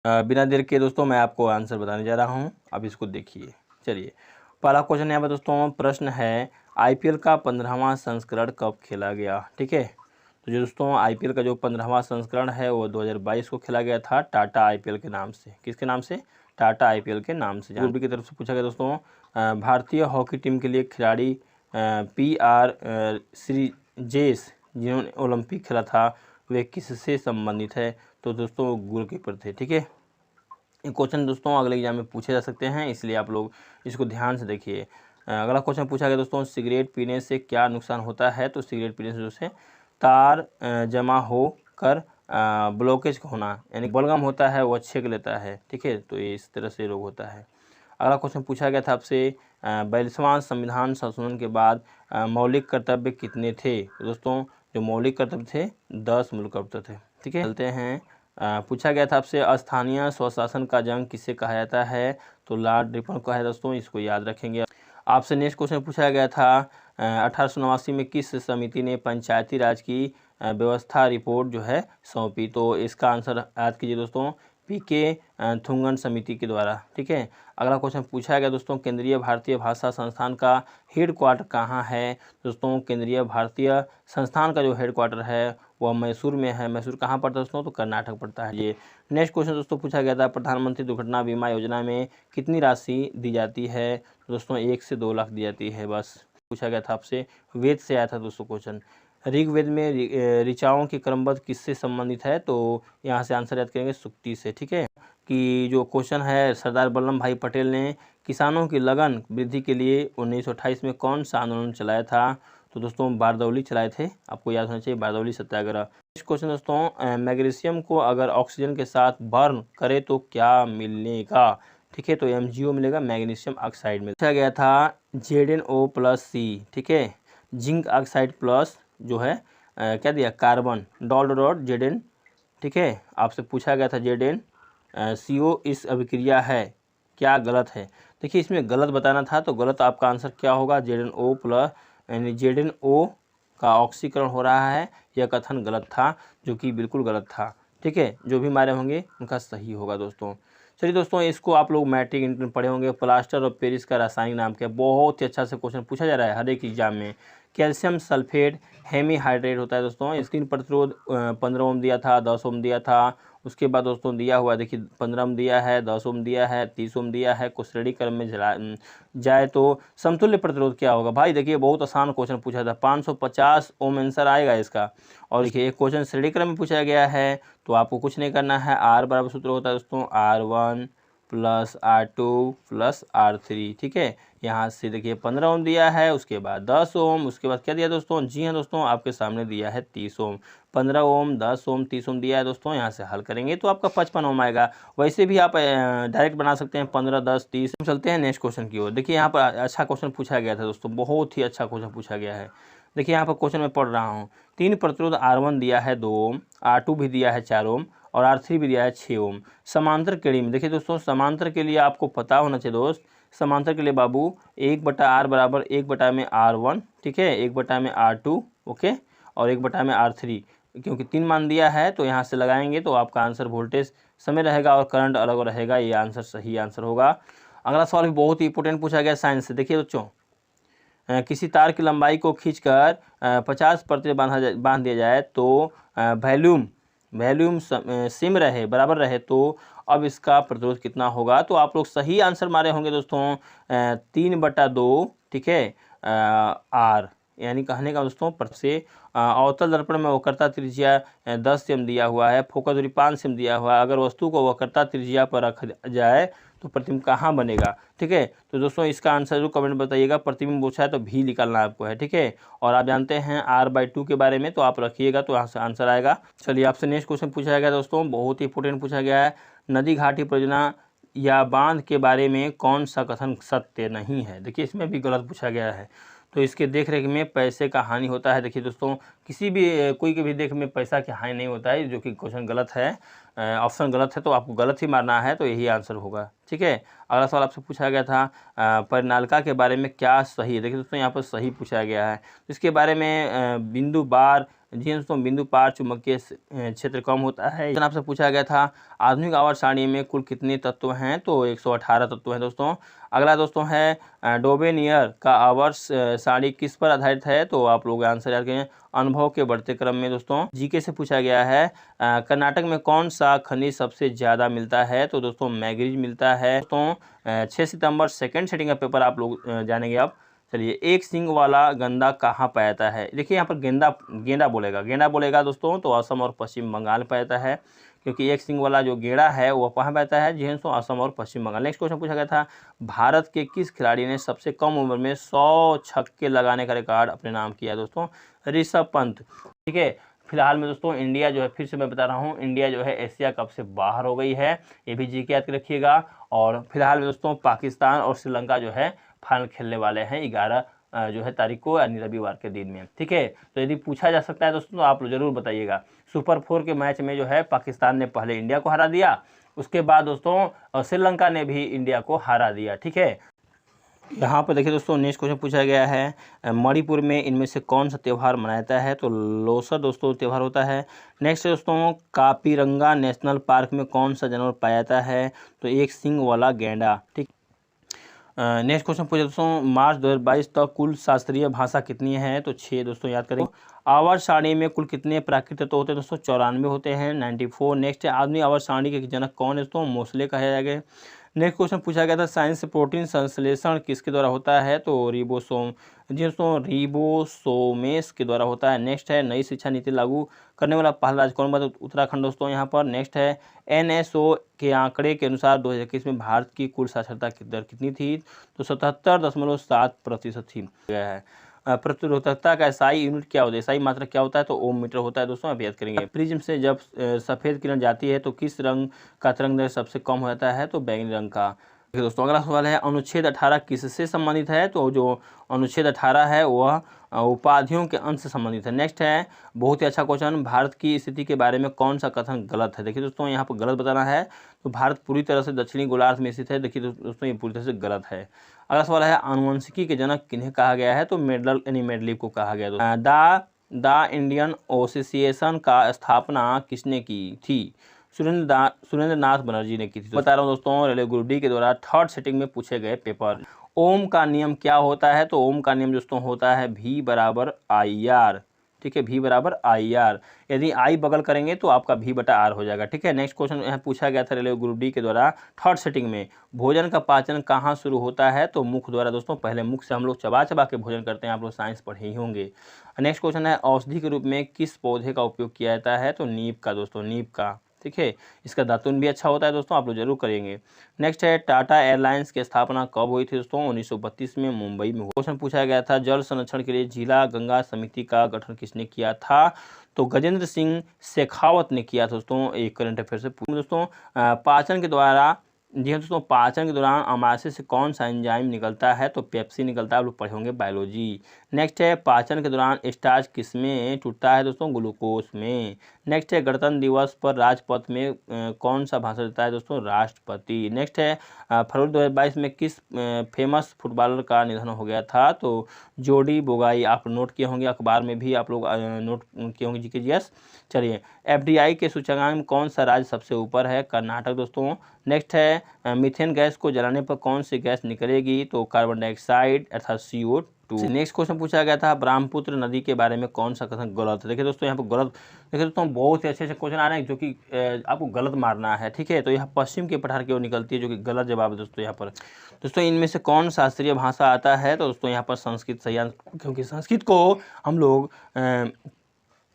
बिना देर के दोस्तों मैं आपको आंसर बताने जा रहा हूं, अब इसको देखिए। चलिए, पहला क्वेश्चन यहाँ पर दोस्तों प्रश्न है, आईपीएल का 15वां संस्करण कब खेला गया? ठीक है, तो जो दोस्तों आईपीएल का जो 15वां संस्करण है वो 2022 को खेला गया था टाटा आईपीएल के नाम से। किसके नाम से? टाटा आईपीएल के नाम से। ग्रुप डी की तरफ से पूछा गया दोस्तों, भारतीय हॉकी टीम के लिए खिलाड़ी PR श्रीजेश जिन्होंने ओलंपिक खेला था वे किससे संबंधित है? तो दोस्तों वो गोलकीपर थे। ठीक है, ये क्वेश्चन दोस्तों अगले एग्जाम में पूछे जा सकते हैं, इसलिए आप लोग इसको ध्यान से देखिए। अगला क्वेश्चन पूछा गया दोस्तों, सिगरेट पीने से क्या नुकसान होता है? तो सिगरेट पीने से जो है तार जमा होकर ब्लॉकेज होना, यानी बलगम होता है वो छेक लेता है। ठीक है, तो ये इस तरह से रोग होता है। अगला क्वेश्चन पूछा गया था आपसे, 42वां संविधान संशोधन के बाद मौलिक कर्तव्य कितने थे? तो दोस्तों जो मौलिक कर्तव्य थे 10 मूल कर्तव्य थे। ठीक है, चलते हैं। पूछा गया था आपसे, स्थानीय स्वशासन का जन्म किसे कहा जाता है? तो लॉर्ड रिपन को है दोस्तों, इसको याद रखेंगे। आपसे नेक्स्ट क्वेश्चन पूछा गया था, 1889 में किस समिति ने पंचायती राज की व्यवस्था रिपोर्ट जो है सौंपी? तो इसका आंसर याद कीजिए दोस्तों, PK थुंगन समिति के द्वारा। ठीक है, अगला क्वेश्चन पूछा गया दोस्तों, केंद्रीय भारतीय भाषा संस्थान का हेड क्वार्टर कहाँ है? दोस्तों केंद्रीय भारतीय संस्थान का जो हेड क्वार्टर है वह मैसूर में है। मैसूर कहाँ पड़ता है दोस्तों? तो कर्नाटक पड़ता है। ये नेक्स्ट क्वेश्चन दोस्तों पूछा गया था, प्रधानमंत्री दुर्घटना बीमा योजना में कितनी राशि दी जाती है? तो दोस्तों 1 से 2 लाख दी जाती है बस। पूछा गया था आपसे, वेद से आया था दोस्तों क्वेश्चन। ऋग्वेद में ऋचाओं की क्रमबद्ध किससे संबंधित है? तो यहाँ से आंसर याद करेंगे सुक्ति से। ठीक है, कि जो क्वेश्चन है, सरदार वल्लभ भाई पटेल ने किसानों की लगन वृद्धि के लिए 1928 में कौन सा आंदोलन चलाया था? तो दोस्तों बारदौली चलाए थे, आपको याद होना चाहिए, बारदौली सत्याग्रह। नेक्स्ट क्वेश्चन दोस्तों, मैग्नीशियम को अगर ऑक्सीजन के साथ बर्न करे तो क्या मिलेगा? ठीक है, तो MgO मिलेगा, मैग्नीशियम ऑक्साइड में। पूछा गया था ZnO+C। ठीक है, जिंक ऑक्साइड प्लस जो है क्या दिया, कार्बन, Zn। ठीक है, आपसे पूछा गया था ZnCO इस अभिक्रिया है, क्या गलत है? देखिए इसमें गलत बताना था, तो गलत आपका आंसर क्या होगा, ZnO+, यानी ZnO का ऑक्सीकरण हो रहा है, यह कथन गलत था, जो कि बिल्कुल गलत था। ठीक है, जो भी हमारे होंगे उनका सही होगा दोस्तों। चलिए दोस्तों, इसको आप लोग मैट्रिक इंटर में पढ़े होंगे, प्लास्टर ऑफ पेरिस का रासायनिक नाम क्या है? बहुत ही अच्छा से क्वेश्चन पूछा जा रहा है हर एक एग्जाम में। कैल्शियम सल्फेट हेमीहाइड्रेट होता है दोस्तों। स्क्रीन प्रतिरोध 15 ओम दिया था, 10 ओम दिया था। उसके बाद दोस्तों दिया हुआ देखिए 15 ओम दिया है, 10 ओम दिया है, 30 ओम दिया है। कुछ श्रेणी क्रम में जाए तो समतुल्य प्रतिरोध क्या होगा? भाई देखिए बहुत आसान क्वेश्चन पूछा था, 550 ओम आंसर आएगा इसका। और देखिए एक क्वेश्चन श्रेणी क्रम में पूछा गया है, तो आपको कुछ नहीं करना है, R बराबर सूत्र होता है दोस्तों R1 + R2 + R3। ठीक है, यहाँ से देखिए 15 ओम दिया है, उसके बाद 10 ओम, उसके बाद क्या दिया दोस्तों? जी हाँ दोस्तों, आपके सामने दिया है 30 ओम। 15 ओम, 10 ओम, 30 ओम दिया है दोस्तों, यहाँ से हल करेंगे तो आपका 55 ओम आएगा। वैसे भी आप डायरेक्ट बना सकते हैं 15, 10, 30। चलते हैं नेक्स्ट क्वेश्चन की ओर। देखिए यहाँ पर अच्छा क्वेश्चन पूछा गया था दोस्तों, बहुत ही अच्छा क्वेश्चन पूछा गया है। देखिए यहाँ पर क्वेश्चन मैं पढ़ रहा हूँ, 3 प्रतिरोध R1 दिया है 2 ओम, R2 भी दिया है 4 ओम और R3 भी दिया है 6 ओम। समांतर कड़ी में देखिए दोस्तों, समांतर के लिए आपको पता होना चाहिए दोस्त, समांतर के लिए बाबू 1/R बराबर 1/R1। ठीक है, 1/R2, ओके, और 1/R3, क्योंकि 3 मान दिया है तो यहाँ से लगाएंगे तो आपका आंसर वोल्टेज समय रहेगा और करंट अलग रहेगा, ये आंसर सही आंसर होगा। अगला सवाल भी बहुत ही इंपॉर्टेंट पूछा गया साइंस से। देखिए बच्चों, किसी तार की लंबाई को खींचकर 50% बांध दिया जाए तो वॉल्यूम सेम रहे, बराबर रहे, तो अब इसका प्रतिरोध कितना होगा? तो आप लोग सही आंसर मारे होंगे दोस्तों 3/2। ठीक है, R, यानी कहने का दोस्तों से अवतल दर्पण में वक्रता त्रिज्या 10 सेम दिया हुआ है, फोकस दूरी 5 सेम दिया हुआ है। अगर वस्तु को वक्रता त्रिज्या पर रखा जाए तो प्रतिबिंब कहाँ बनेगा? ठीक है, तो दोस्तों इसका आंसर जो कमेंट बताइएगा, प्रतिबिंब पूछा है तो भी निकालना आपको है। ठीक है, और आप जानते हैं R/2 के बारे में, तो आप रखिएगा तो यहाँ से आंसर आएगा। चलिए आपसे नेक्स्ट क्वेश्चन पूछा गया दोस्तों, बहुत ही इंपॉर्टेंट पूछा गया है, नदी घाटी परियोजना या बांध के बारे में कौन सा कथन सत्य नहीं है? देखिए इसमें भी गलत पूछा गया है। तो इसके देखरेख में पैसे का हानि होता है। देखिए दोस्तों, किसी भी कोई के भी देख में पैसा की हानि नहीं होता है, जो कि क्वेश्चन गलत है, ऑप्शन गलत है, तो आपको गलत ही मारना है, तो यही आंसर होगा। ठीक है, अगला सवाल आपसे पूछा गया था, परिनालिका के बारे में क्या सही है? देखिए दोस्तों यहाँ पर सही पूछा गया है। इसके बारे में बिंदु बार जी दोस्तों, बिंदु पार चुंबकीय क्षेत्र कम होता है। आपसे पूछा गया था आधुनिक आवर्त सारणी में कुल कितने तत्व हैं, तो 118 तत्व हैं दोस्तों। अगला दोस्तों है डोबेनियर का आवर्त सारणी किस पर आधारित है, तो आप लोग आंसर याद करें अनुभव के बढ़ते क्रम में। दोस्तों जीके से पूछा गया है कर्नाटक में कौन सा खनिज सबसे ज़्यादा मिलता है, तो दोस्तों मैग्नीज मिलता है। दोस्तों 6 सितंबर सेकंड सेटिंग का पेपर आप लोग जानेंगे आप। चलिए, एक सींग वाला गेंडा कहाँ पाया जाता है। देखिए यहाँ पर गेंडा बोलेगा दोस्तों, तो असम और पश्चिम बंगाल में पाया जाता है, क्योंकि एक सींग वाला जो गेंडा है वो कहाँ पाया जाता है, जी दोस्तों असम और पश्चिम बंगाल। नेक्स्ट क्वेश्चन पूछा गया था भारत के किस खिलाड़ी ने सबसे कम उम्र में 100 छक्के लगाने का रिकॉर्ड अपने नाम किया, दोस्तों ऋषभ पंत। ठीक है, फिलहाल में दोस्तों इंडिया जो है, फिर से मैं बता रहा हूँ, इंडिया जो है एशिया कप से बाहर हो गई है, ये भी जी के याद रखिएगा। और फिलहाल में दोस्तों पाकिस्तान और श्रीलंका जो है फाइनल खेलने वाले हैं 11 जो है तारीख को, यानी रविवार के दिन में। ठीक है, तो यदि पूछा जा सकता है दोस्तों तो आप जरूर बताइएगा। सुपर 4 के मैच में जो है पाकिस्तान ने पहले इंडिया को हरा दिया, उसके बाद दोस्तों श्रीलंका ने भी इंडिया को हरा दिया। ठीक है, यहाँ पर देखिए दोस्तों नेक्स्ट क्वेश्चन पूछा गया है मणिपुर में इनमें से कौन सा त्यौहार मनाया जाता है, तो लोसर दोस्तों त्यौहार होता है। नेक्स्ट दोस्तों कापीरंगा नेशनल पार्क में कौन सा जानवर पाया जाता है, तो एक सींग वाला गेंडा। ठीक, नेक्स्ट क्वेश्चन पूछे दोस्तों मार्च 2022 तक कुल शास्त्रीय भाषा कितनी है, तो 6 दोस्तों याद करें। आवर्त सारणी में कुल कितने प्राकृतिक तत्व होते हैं, दोस्तों 94 होते हैं, 94। नेक्स्ट है आधुनिक आवर्त सारणी के जनक कौन है, दोस्तों मोसले कहे जाएंगे। नेक्स्ट क्वेश्चन पूछा गया था साइंस से प्रोटीन संश्लेषण किसके द्वारा होता है, तो रिबोसोम, जी दोस्तों रिबोसोमेस के द्वारा होता है। नेक्स्ट है नई शिक्षा नीति लागू करने वाला पहला राज्य कौन बना, उत्तराखंड दोस्तों यहाँ पर। नेक्स्ट है NSO के आंकड़े के अनुसार 2021 में भारत की कुल साक्षरता की दर कितनी थी, तो 77.7% थी। प्रतिरोधकता का SI यूनिट क्या होता है, SI मात्रा क्या होता है, तो ओम मीटर होता है दोस्तों, आप याद करेंगे। प्रिज्म से जब सफ़ेद किरण जाती है तो किस रंग का तरंग दैर्घ्य सबसे कम हो जाता है, तो बैंगनी रंग का। दोस्तों अगला सवाल है अनुच्छेद 18 किससे संबंधित है, तो जो अनुच्छेद 18 है वह उपाधियों के अंश से संबंधित है। नेक्स्ट है बहुत ही अच्छा क्वेश्चन, भारत की स्थिति के बारे में कौन सा कथन गलत है। देखिए दोस्तों यहाँ पर गलत बताना है, तो भारत पूरी तरह से दक्षिणी गोलार्ध में स्थित है। देखिए दोस्तों ये पूरी तरह से गलत है। अगला सवाल है आनुवंशिकी के जनक किन्हें कहा गया है, तो मेडल यानी मेडलिव को कहा गया। द इंडियन एसोसिएशन का स्थापना किसने की थी, सुरेंद्र नाथ बनर्जी ने की थी। बता रहा हूँ दोस्तों रेलवे ग्रुप डी के द्वारा थर्ड सेटिंग में पूछे गए पेपर। ओम का नियम क्या होता है, तो ओम का नियम दोस्तों होता है V बराबर IR। ठीक है, V बराबर IR, यदि I बगल करेंगे तो आपका V/R हो जाएगा। ठीक है, नेक्स्ट क्वेश्चन यहाँ पूछा गया था रेलवे ग्रुप डी के द्वारा थर्ड सेटिंग में भोजन का पाचन कहाँ शुरू होता है, तो मुख द्वारा। दोस्तों पहले मुख से हम लोग चबा चबा के भोजन करते हैं, आप लोग साइंस पढ़े ही होंगे। नेक्स्ट क्वेश्चन है औषधि के रूप में किस पौधे का उपयोग किया जाता है, तो नीम का दोस्तों, नीम का। ठीक है, इसका दातुन भी अच्छा होता है दोस्तों, आप लोग जरूर करेंगे। नेक्स्ट है टाटा एयरलाइंस की स्थापना कब हुई थी, दोस्तों 1932 में मुंबई में। क्वेश्चन पूछा गया था जल संरक्षण के लिए जिला गंगा समिति का गठन किसने किया था, तो गजेंद्र सिंह शेखावत ने किया था दोस्तों। एक करंट अफेयर से दोस्तों पाचन के द्वारा, जी हाँ दोस्तों पाचन के दौरान अमाशय से कौन सा एंजाइम निकलता है, तो पेप्सी निकलता है, आप लोग पढ़े होंगे बायोलॉजी। नेक्स्ट है पाचन के दौरान स्टार्च किस में टूटता है, दोस्तों ग्लूकोज में। नेक्स्ट है गणतंत्र दिवस पर राजपथ में कौन सा भाषण देता है, दोस्तों राष्ट्रपति। नेक्स्ट है फरवरी 2022 में किस फेमस फुटबॉलर का निधन हो गया था, तो जोडी बोगाई। आप नोट किए होंगे, अखबार में भी आप लोग नोट किए होंगे जी के जीएस। चलिए FDI के सूचकांक में कौन सा राज्य सबसे ऊपर है, कर्नाटक दोस्तों। नेक्स्ट है मीथेन गैस को जलाने पर कौन सी गैस निकलेगी, तो कार्बन डाइऑक्साइड अर्थात CO2। नेक्स्ट क्वेश्चन पूछा गया था ब्रह्मपुत्र नदी के बारे में कौन सा कथन गलत है। देखिए दोस्तों यहाँ पर गलत, देखिए दोस्तों बहुत ही अच्छे अच्छे क्वेश्चन आ रहे हैं जो कि आपको गलत मारना है। ठीक है, तो यह पश्चिम के पठार की ओर निकलती है, जो कि गलत जवाब है दोस्तों। यहाँ पर दोस्तों इनमें से कौन शास्त्रीय भाषा आता है, तो दोस्तों यहाँ पर संस्कृत सही, क्योंकि संस्कृत को हम लोग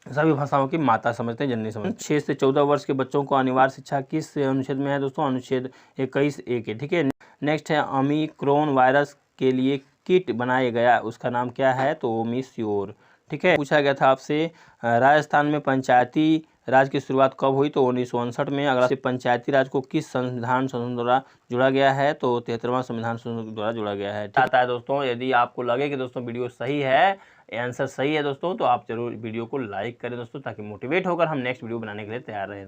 सभी भाषाओं की माता समझते हैं, जननी समझते हैं। 6 से 14 वर्ष के बच्चों को अनिवार्य शिक्षा किस अनुच्छेद में है, दोस्तों अनुच्छेद 21A के। ठीक है, नेक्स्ट है ओमिक्रॉन वायरस के लिए किट बनाया गया, उसका नाम क्या है, तो ओमिश्योर। ठीक है, पूछा गया था आपसे राजस्थान में पंचायती राज की शुरुआत कब हुई, तो 1959 में। अगला से पंचायती राज को किस संविधान संशोधन द्वारा जुड़ा गया है, तो 73वां संविधान संशोधन द्वारा जुड़ा गया है। आता है दोस्तों, यदि आपको लगे कि दोस्तों वीडियो सही है, आंसर सही है दोस्तों, तो आप जरूर वीडियो को लाइक करें दोस्तों, ताकि मोटिवेट होकर हम नेक्स्ट वीडियो बनाने के लिए तैयार रहें।